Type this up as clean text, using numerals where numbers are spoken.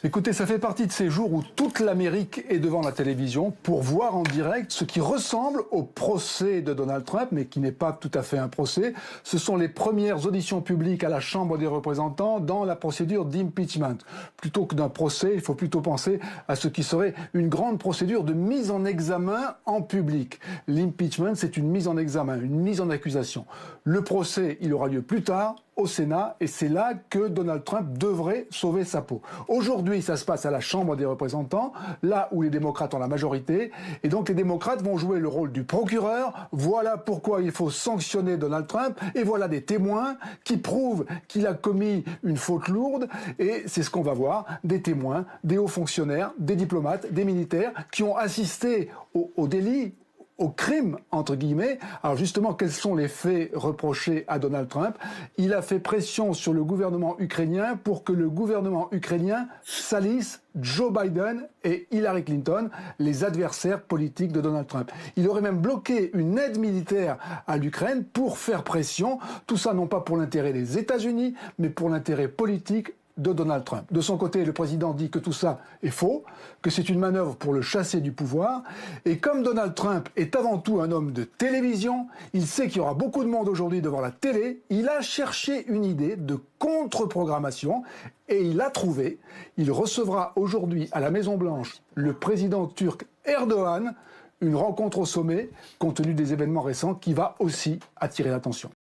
Écoutez, ça fait partie de ces jours où toute l'Amérique est devant la télévision pour voir en direct ce qui ressemble au procès de Donald Trump, mais qui n'est pas tout à fait un procès. Ce sont les premières auditions publiques à la Chambre des représentants dans la procédure d'impeachment. Plutôt que d'un procès, il faut plutôt penser à ce qui serait une grande procédure de mise en examen en public. L'impeachment, c'est une mise en examen, une mise en accusation. Le procès, il aura lieu plus tard, au Sénat, et c'est là que Donald Trump devrait sauver sa peau. Aujourd'hui, ça se passe à la Chambre des représentants, là où les démocrates ont la majorité, et donc les démocrates vont jouer le rôle du procureur. Voilà pourquoi il faut sanctionner Donald Trump, et voilà des témoins qui prouvent qu'il a commis une faute lourde, et c'est ce qu'on va voir, des témoins, des hauts fonctionnaires, des diplomates, des militaires, qui ont assisté au délit, au crime, entre guillemets. Alors justement, quels sont les faits reprochés à Donald Trump? Il a fait pression sur le gouvernement ukrainien pour que le gouvernement ukrainien salisse Joe Biden et Hillary Clinton, les adversaires politiques de Donald Trump. Il aurait même bloqué une aide militaire à l'Ukraine pour faire pression, tout ça non pas pour l'intérêt des États-Unis, mais pour l'intérêt politique de Donald Trump. De son côté, le président dit que tout ça est faux, que c'est une manœuvre pour le chasser du pouvoir. Et comme Donald Trump est avant tout un homme de télévision, il sait qu'il y aura beaucoup de monde aujourd'hui devant la télé. Il a cherché une idée de contre-programmation et il l'a trouvée. Il recevra aujourd'hui à la Maison-Blanche le président turc Erdogan, une rencontre au sommet, compte tenu des événements récents, qui va aussi attirer l'attention.